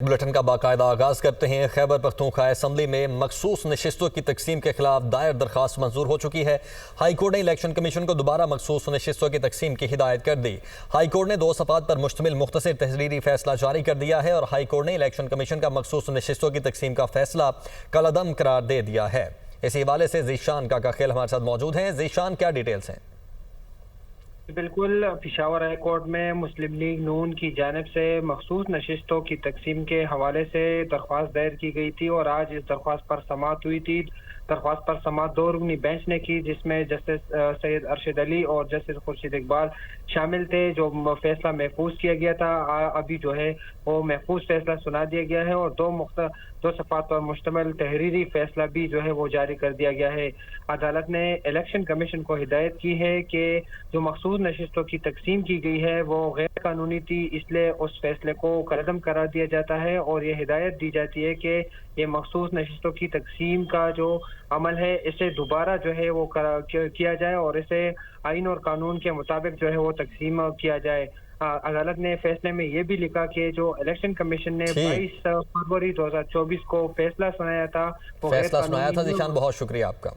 Bulletin का बाकायदा आगाज करते हैं। खैबर पख्तूनख्वा असम्बली में मखसूस नशिस्तों की तकसीम के खिलाफ दायर दरखास्त मंजूर हो चुकी है। हाईकोर्ट ने इलेक्शन कमीशन को दोबारा मखसूस नशिस्तों की तकसीम की हिदायत कर दी। हाईकोर्ट ने 2 सफ़ात पर मुश्तमिल मुख्तसर तहरीरी फैसला जारी कर दिया है और हाईकोर्ट ने इलेक्शन कमीशन का मखसूस नशिस्तों की तकसीम का फैसला कलअदम करार दे दिया है। इसी हवाले से ज़ीशान काका खेल हमारे साथ मौजूद हैं। ज़ीशान, क्या डिटेल्स हैं? बिल्कुल, पेशावर हाई कोर्ट में मुस्लिम लीग नून की जानिब से मखसूस नशिस्तों की तकसीम के हवाले से दरख्वास्त दायर की गई थी और आज इस दरख्वास्त पर समाअत हुई थी। दरख्वास्त पर समाअत 2 रुकनी बेंच ने की, जिसमें जस्टिस सैयद अरशद अली और जस्टिस खुर्शीद इकबाल शामिल थे। जो फैसला महफूज किया गया था, अभी जो है वो महफूज फैसला सुना दिया गया है और 2 सफ़ात पर मुश्तमिल तहरीरी फैसला भी जो है वो जारी कर दिया गया है। अदालत ने इलेक्शन कमीशन को हिदायत की है कि जो मखसूस नशिस्तों की तकसीम की गई है वो गैर कानूनी थी, इसलिए उस फैसले को कलअदम करार दिया जाता है और ये हिदायत दी जाती है कि ये मखसूस नशिस्तों की तकसीम का जो अमल है इसे दोबारा जो है वो किया जाए और इसे आइन और कानून के मुताबिक जो है वो तकसीम किया जाए। अदालत ने फैसले में ये भी लिखा कि जो इलेक्शन कमीशन ने 22 फरवरी 2024 को फैसला सुनाया था ज़ीशान, बहुत शुक्रिया आपका।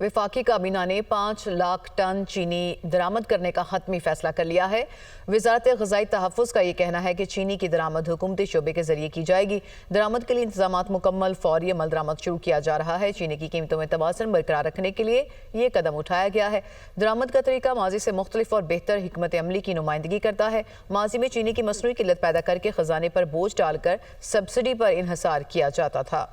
वफाकी काबीना ने 5 लाख टन चीनी दरामद करने का हतमी फैसला कर लिया है। वजारत ग़िज़ाई तहफ़्फ़ुज़ का ये कहना है कि चीनी की दरामद हुकूमती शोबे के जरिए की जाएगी। दरामद के लिए इंतजामात मुकम्मल फौरी अमल दरामद शुरू किया जा रहा है। चीनी की कीमतों में तवाज़ुन बरकरार रखने के लिए ये कदम उठाया गया है। दरामद का तरीका माजी से मुख्तलिफ और बेहतर हिकमत अमली की नुमाइंदगी करता है। माजी में चीनी की मसनूई किल्लत पैदा करके ख़जाने पर बोझ डालकर सब्सिडी पर इन्हसार किया जाता था।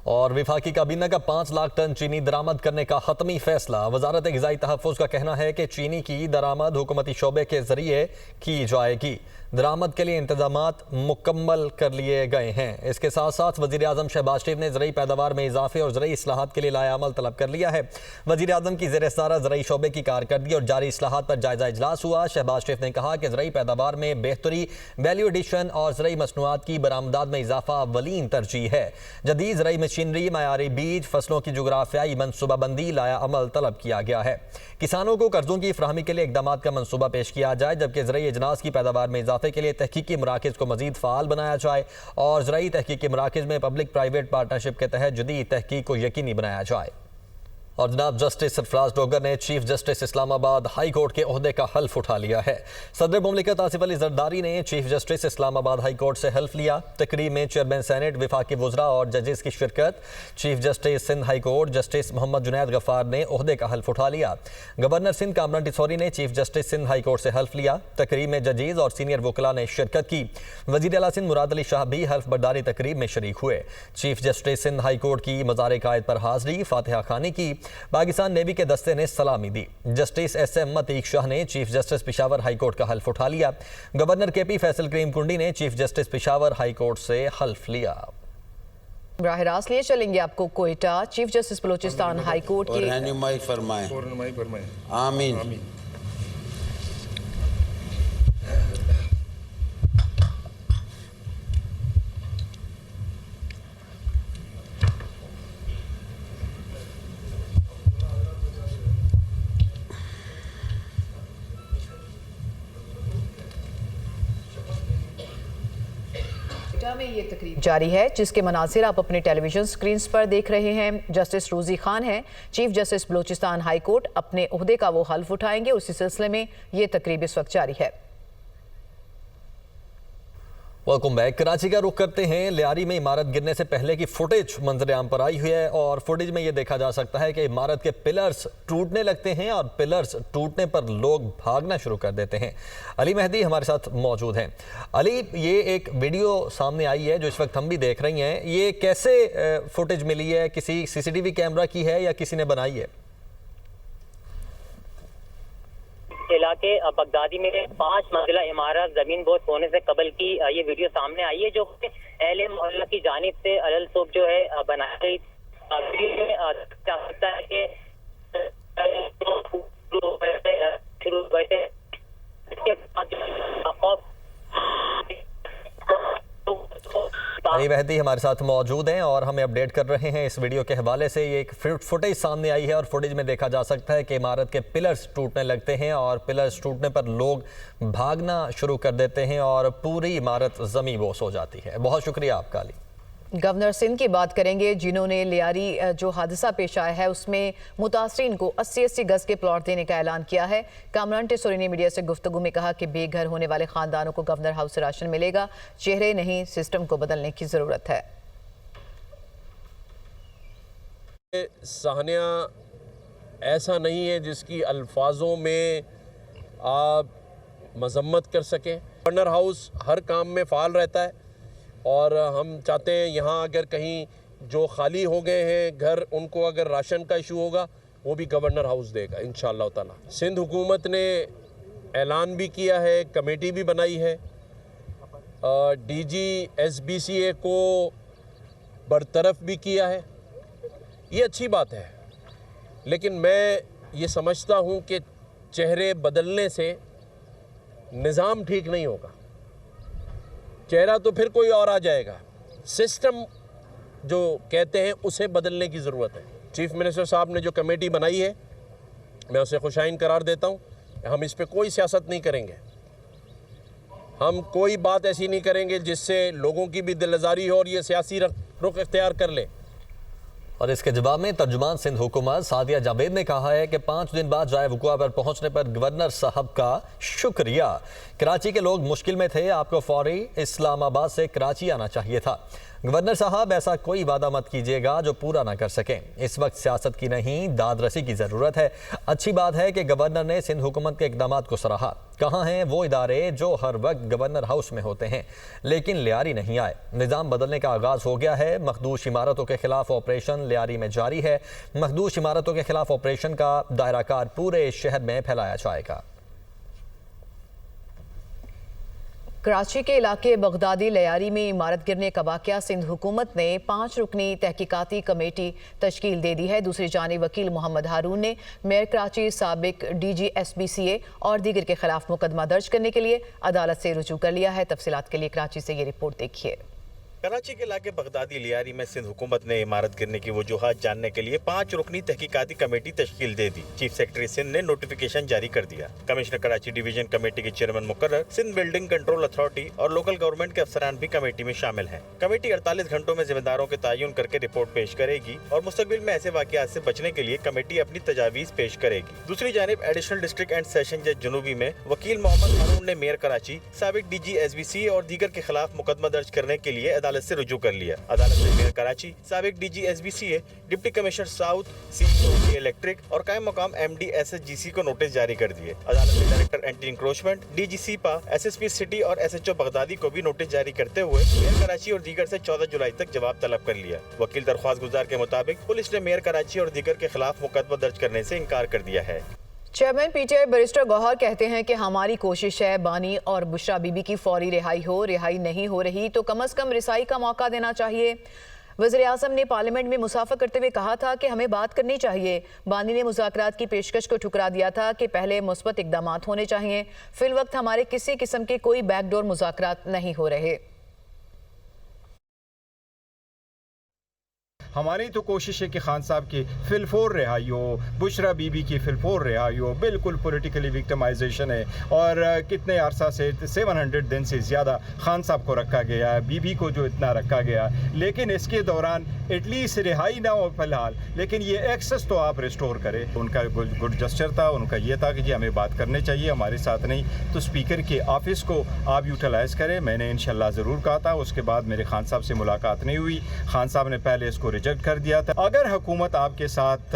और वफाकी काबीना का 5 लाख टन चीनी दरामद करने का हतमी फैसला। वजारत ग़िज़ाई तहफ़्फ़ुज़ का कहना है कि चीनी की दरामद हुकूमती शोबे के जरिए की जाएगी। दरामद के लिए इंतजामात मुकम्मल कर लिए गए हैं। इसके साथ साथ वज़ीर आज़म शहबाज शरीफ ने ज़रई पैदावार में इजाफे और ज़रई इस्लाहात के लिए लाया अमल तलब कर लिया है। वज़ीर आज़म की ज़ेर सदारत ज़रई शोबे की कारकर्दगी और जारी इस्लाहात पर जायज़ा इजलास हुआ। शहबाज शरीफ ने कहा कि ज़रई पैदावार में बेहतरी, वैल्यू एडिशन और ज़रई मसनूआत की बरामदात में इजाफा अव्वलीन तरजीह है। जदीद ज़रई मशीनरी, मयारी बीज, फसलों की जोग्राफियाई मनसूबाबंदी लाया अमल तलब किया गया है। किसानों को कर्जों की फराहमी के लिए इकदाम का मनसूबा पेश किया जाए, जबकि ज़रई अजनास की पैदावार में इजाफे के लिए तहकीकी मराकज़ को मज़ीद फ़ाल बनाया जाए और ज़रई तहकीकी मराकज़ में पब्लिक प्राइवेट पार्टनरशिप के तहत जदीद तहकीक को यकीनी बनाया जाए। और जनाब जस्टिस सरफराज डोगर ने chief justice Islamabad high court के ओहदे का हल्फ उठा लिया है। सदर मुमलिकत आसिफ अली जरदारी ने chief justice Islamabad high court से हल्फ लिया। तकरीब में चेयरमैन सेनेट, वफाकी वज़रा और जजेस की शिरकत। Chief justice Sindh high court justice Mohammad Junaid Ghaffar ने ओहदे का हल्फ उठा लिया। गवर्नर सिंध कामरान टिसौरी ने chief justice Sindh high court से हल्फ लिया। तकरीब में जजेस और सीनियर वकला ने शिरकत की। वज़ीर आला सिंध मुराद अली शाह भी हल्फ बर्दारी तकरीब में शरीक हुए। Chief justice Sindh high court की मज़ार कायद पर हाज़री, फातिहा खानी की। पाकिस्तान नेवी के दस्ते ने सलामी दी। जस्टिस SM अतीक शाह ने chief justice Peshawar high court का हल्फ उठा लिया। गवर्नर KP फैसल करीम कुंडी ने chief justice Peshawar high court से हल्फ लिया। राह रास्त लिए चलेंगे आपको Quetta. Chief justice Balochistan high court की रहनुमाई फरमाएं। आमीन। में ये तकरीब जारी है, जिसके मनासिर आप अपने टेलीविजन स्क्रीन पर देख रहे हैं। जस्टिस रोजी खान हैं chief justice Balochistan high court. अपने ओहदे का वो हल्फ उठाएंगे। उसी सिलसिले में ये तकरीब इस वक्त जारी है। Welcome back. कराची का रुख करते हैं। लियारी में इमारत गिरने से पहले की फुटेज मंजर आम पर आई हुई है और फुटेज में यह देखा जा सकता है कि इमारत के पिलर्स टूटने लगते हैं और पिलर्स टूटने पर लोग भागना शुरू कर देते हैं। अली मेहदी हमारे साथ मौजूद हैं। अली, ये एक वीडियो सामने आई है जो इस वक्त हम भी देख रही हैं। ये कैसे फुटेज मिली है? किसी CCTV कैमरा की है या किसी ने बनाई है? इलाके बगदादी में 5 मंजिला इमारत जमीन बोझ होने से कबल की ये वीडियो सामने आई है, जो अहले मोहल्ला की जानिब से अलल सुब जो है बनाई गई। वीडियो में जा सकता है कि अली मेहदी हमारे साथ मौजूद हैं और हमें अपडेट कर रहे हैं इस वीडियो के हवाले से। ये एक फुटेज सामने आई है और फुटेज में देखा जा सकता है कि इमारत के पिलर्स टूटने लगते हैं और पिलर्स टूटने पर लोग भागना शुरू कर देते हैं और पूरी इमारत ज़मीन बोस हो जाती है। बहुत शुक्रिया आपका अली। गवर्नर सिंध की बात करेंगे, जिन्होंने लियारी जो हादसा पेश आया है उसमें मुतासरीन को 80-80 गज के प्लॉट देने का ऐलान किया है। कामरान टेसोरी ने मीडिया से गुफ्तगू में कहा कि बेघर होने वाले खानदानों को गवर्नर हाउस से राशन मिलेगा, चेहरे नहीं सिस्टम को बदलने की ज़रूरत है। साहनिया ऐसा नहीं है जिसकी अल्फाजों में आप मजम्मत कर सकें। गवर्नर हाउस हर काम में फ़ाल रहता है और हम चाहते हैं यहाँ अगर कहीं जो खाली हो गए हैं घर, उनको अगर राशन का इशू होगा वो भी गवर्नर हाउस देगा इंशाअल्लाह ताला। सिंध हुकूमत ने ऐलान भी किया है, कमेटी भी बनाई है, DG SBCA को बरतरफ भी किया है। ये अच्छी बात है, लेकिन मैं ये समझता हूँ कि चेहरे बदलने से निज़ाम ठीक नहीं होगा। चेहरा तो फिर कोई और आ जाएगा, सिस्टम जो कहते हैं उसे बदलने की ज़रूरत है। चीफ मिनिस्टर साहब ने जो कमेटी बनाई है मैं उसे खुशाइन करार देता हूँ। हम इस पे कोई सियासत नहीं करेंगे, हम कोई बात ऐसी नहीं करेंगे जिससे लोगों की भी दिल आज़ारी हो और ये सियासी रुख इख्तियार कर ले। और इसके जवाब में तर्जुमान सिंध हुकूमत सादिया जावेद ने कहा है कि 5 दिन बाद जाए वक़ुआ पर पहुंचने पर गवर्नर साहब का शुक्रिया। कराची के लोग मुश्किल में थे, आपको फौरी इस्लामाबाद से कराची आना चाहिए था। गवर्नर साहब ऐसा कोई वादा मत कीजिएगा जो पूरा ना कर सकें। इस वक्त सियासत की नहीं दादरसी की ज़रूरत है। अच्छी बात है कि गवर्नर ने सिंध हुकूमत के इक़दामात को सराहा। कहाँ हैं वो इदारे जो हर वक्त गवर्नर हाउस में होते हैं लेकिन लियारी नहीं आए। निज़ाम बदलने का आगाज़ हो गया है। मखदूश इमारतों के खिलाफ ऑपरेशन लियारी में जारी है। मखदूश इमारतों के खिलाफ ऑपरेशन का दायराकार पूरे शहर में फैलाया जाएगा। कराची के इलाके बगदादी लियारी में इमारत गिरने का वाक़या सिंध हुकूमत ने 5 रुकनी तहकीकाती कमेटी तश्कील दे दी है। दूसरी जानिब वकील मोहम्मद हारून ने मेयर कराची, साबिक DG SBCA और दीगर के खिलाफ मुकदमा दर्ज करने के लिए अदालत से रुजू कर लिया है। तफसीलात के लिए कराची से ये रिपोर्ट देखिए। कराची के इलाके बगदादी लियारी में सिंध हुकूमत ने इमारत गिरने की वजूहात जानने के लिए 5 रुकनी तहकीकाती कमेटी तश्कील दे दी। चीफ सेक्रेटरी सिंध ने नोटिफिकेशन जारी कर दिया। कमिश्नर कराची डिवीजन कमेटी के चेयरमैन मुकर्रर, सिंध बिल्डिंग कंट्रोल अथॉरिटी और लोकल गवर्नमेंट के अफसरान भी कमेटी में शामिल हैं। कमेटी 48 घंटों में जिम्मेदारों के तयन करके रिपोर्ट पेश करेगी और मुस्तकबिल में ऐसे वाक़यात से बचने के लिए कमेटी अपनी तजावीज़ पेश करेगी। दूसरी जानिब एडिशनल डिस्ट्रिक्ट एंड सेशन जज जुनूबी में वकील मोहम्मद हारून ने मेयर कराची, साबिक DG SBCA और दीगर के खिलाफ मुकदमा दर्ज करने के लिए अदालत से रुजू कर लिया। अदालत ने मेयर कराची, साबिक DG SBCA, deputy commissioner south, CEO electric और कायम मकाम MD SSGC को नोटिस जारी कर दिए। अदालत ने director anti encroachment, DG cepa, SSP city और SHO बगदादी को भी नोटिस जारी करते हुए मेयर कराची और दीगर से 14 जुलाई तक जवाब तलब कर लिया। वकील दरख्वास्त गुजार के मुताबिक पुलिस ने मेयर कराची और दीगर के खिलाफ मुकदमा दर्ज करने से इनकार कर दिया है। चेयरमैन PTI बैरिस्टर गौहर कहते हैं कि हमारी कोशिश है बानी और बुशरा बीबी की फौरी रिहाई हो। रिहाई नहीं हो रही तो कम अज़ कम रिसाई का मौका देना चाहिए। वज़ीर आज़म ने पार्लियामेंट में मुसाफा करते हुए कहा था कि हमें बात करनी चाहिए। बानी ने मुज़ाकरात की पेशकश को ठुकरा दिया था कि पहले मुस्बत इक़दामात होने चाहिए। फिल वक्त हमारे किसी किस्म के कोई बैकडोर मुज़ाकरात नहीं हो रहे। हमारी तो कोशिश है कि खान साहब की फिलफोर रिहाई हो, बुशरा बीबी की फिलफोर रिहाई हो। बिल्कुल पॉलिटिकली विक्टिमाइजेशन है और कितने अरसा से 700 दिन से ज़्यादा खान साहब को रखा गया है, बीबी को जो इतना रखा गया, लेकिन इसके दौरान एटलीस्ट रिहाई ना हो फ़िलहाल, लेकिन ये एक्सेस तो आप रिस्टोर करें। उनका गुड जस्चर था, उनका ये था कि जी हमें बात करनी चाहिए, हमारे साथ नहीं तो स्पीकर के ऑफिस को आप यूटिलाइज़ करें। मैंने इंशाल्लाह ज़रूर कहा था। उसके बाद मेरे खान साहब से मुलाकात नहीं हुई। खान साहब ने पहले इसको रिजेक्ट कर दिया था। अगर हुकूमत आपके साथ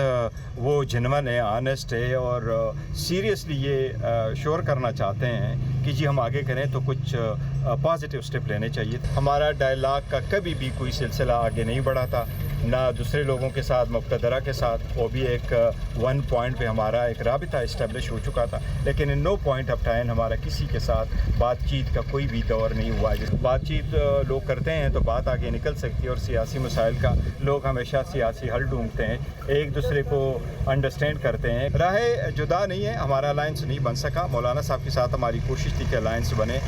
वो जेन्युइन है, ऑनेस्ट है और सीरियसली ये श्योर करना चाहते हैं कि जी हम आगे करें तो कुछ पॉजिटिव स्टेप लेने चाहिए। हमारा डायलॉग का कभी भी कोई सिलसिला आगे नहीं बढ़ा था, ना दूसरे लोगों के साथ, मुक़्तदरा के साथ। वो भी एक 1 पॉइंट पे हमारा एक राबिता इस्टेब्लिश हो चुका था, लेकिन in no point of time हमारा किसी के साथ बातचीत का कोई भी दौर नहीं हुआ। बातचीत लोग करते हैं तो बात आगे निकल सकती है और सियासी मसाइल का लोग हमेशा सियासी हल ढूंढते हैं, एक दूसरे को अंडरस्टैंड करते हैं। राह जुदा नहीं है, हमारा अलायंस नहीं बन सका। मौलाना साहब के साथ हमारी कोशिश थी कि अलायंस बने।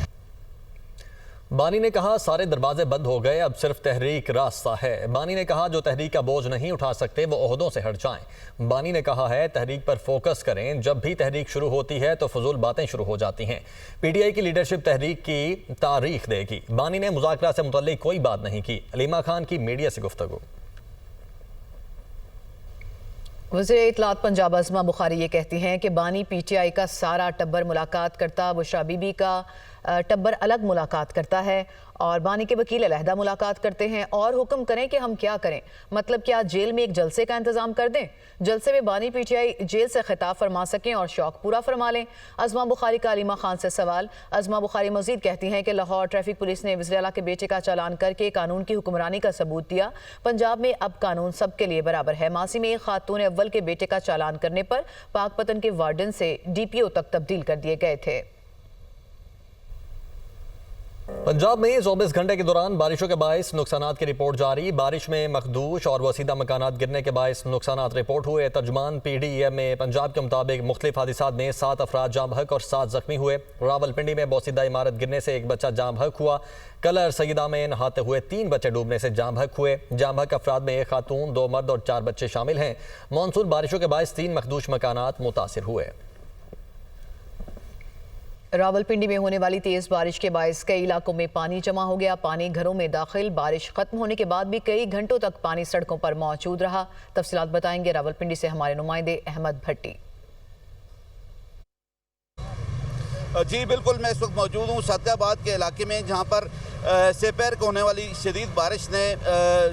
बानी ने कहा सारे दरवाजे बंद हो गए, अब सिर्फ तहरीक रास्ता है। बानी ने कहा जो तहरीक का बोझ नहीं उठा सकते वो ओहदों से हट जाएं। बानी ने कहा है तहरीक पर फोकस करें, जब भी तहरीक शुरू होती है तो फजूल बातें शुरू हो जाती हैं। पीटीआई की लीडरशिप तहरीक की तारीख देगी। बानी ने मुज़ाकरा से मुतल्लिक कोई बात नहीं की। अलीमा खान की मीडिया से गुफ्तगू। वज़ीर इत्तलात पंजाब अज़मा बुखारी ये कहती हैं कि बानी पीटीआई का सारा टब्बर मुलाकात करता, बुशरा बीबी का टब्बर अलग मुलाकात करता है और बानी के वकील अलहदा मुलाकात करते हैं और हुक्म करें कि हम क्या करें। मतलब क्या जेल में एक जलसे का इंतजाम कर दें, जलसे में बानी पीटीआई जेल से खिताब फरमा सकें और शौक पूरा फरमा लें। अज़मा बुखारी का अलीमा खान से सवाल। अज़मा बुखारी मजीद कहती हैं कि लाहौर ट्रैफिक पुलिस ने वज़ीर आला के बेटे का चालान करके कानून की हुक्मरानी का सबूत दिया। पंजाब में अब कानून सबके लिए बराबर है। मासी में एक खातून अव्वल के बेटे का चालान करने पर पाकपतन के वार्डन से डीपीओ तक तब्दील कर दिए गए थे। पंजाब में 24 घंटे के दौरान बारिशों के बायस नुकसानात की रिपोर्ट जारी। बारिश में मखदूश और वसीदा मकानात गिरने के बायस नुकसानात रिपोर्ट हुए। तर्जमान PDM में पंजाब के मुताबिक मुख्तलिफ हादिसात में 7 अफराद जाम बहक और 7 जख्मी हुए। रावलपिंडी में बोसीदा इमारत गिरने से एक बच्चा जाम बहक हुआ। कलर सईदा में नहाते हुए 3 बच्चे डूबने से जाम बहक हुए। जाम बहक अफराद में एक खातून, 2 मर्द और 4 बच्चे शामिल हैं। मानसून बारिशों के बायस 3 मखदूश मकानात मुतासिर हुए। रावलपिंडी में होने वाली तेज बारिश के बायस कई इलाकों में पानी जमा हो गया। पानी घरों में दाखिल। बारिश खत्म होने के बाद भी कई घंटों तक पानी सड़कों पर मौजूद रहा। तफसीलात बताएंगे रावलपिंडी से हमारे नुमाइंदे अहमद भट्टी। जी बिल्कुल, मैं इस वक्त मौजूद हूँ सदकाबाद के इलाके में, जहाँ पर दोपहर को होने वाली शदीद बारिश ने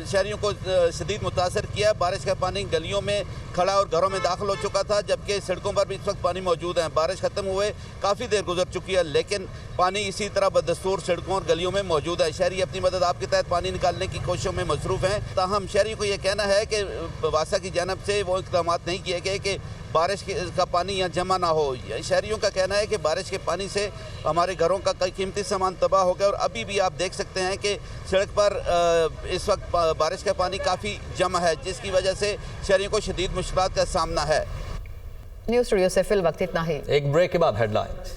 शहरियों को शदीद मुतासर किया। बारिश का पानी गलियों में खड़ा और घरों में दाखिल हो चुका था, जबकि सड़कों पर भी इस वक्त पानी मौजूद है। बारिश ख़त्म हुए काफ़ी देर गुजर चुकी है, लेकिन पानी इसी तरह बदस्तूर सड़कों और गलियों में मौजूद है। शहरी अपनी मदद आपके तहत पानी निकालने की कोशिशों में मसरूफ़ हैं। ताहम शहरी को यह कहना है कि वासा की जानब से वो इक़दाम नहीं किए गए कि बारिश का पानी यहाँ जमा ना हो। शहरियों का कहना है कि बारिश के पानी से हमारे घरों का कई कीमती सामान तबाह हो गया और अभी भी आप देख सकते हैं कि सड़क पर इस वक्त बारिश का पानी काफ़ी जमा है, जिसकी वजह से शहरियों को शदीद मुश्किलात का सामना है। न्यूज़ स्टूडियो से फिल वक्त इतना ही। एक ब्रेक के बाद हेडलाइंस।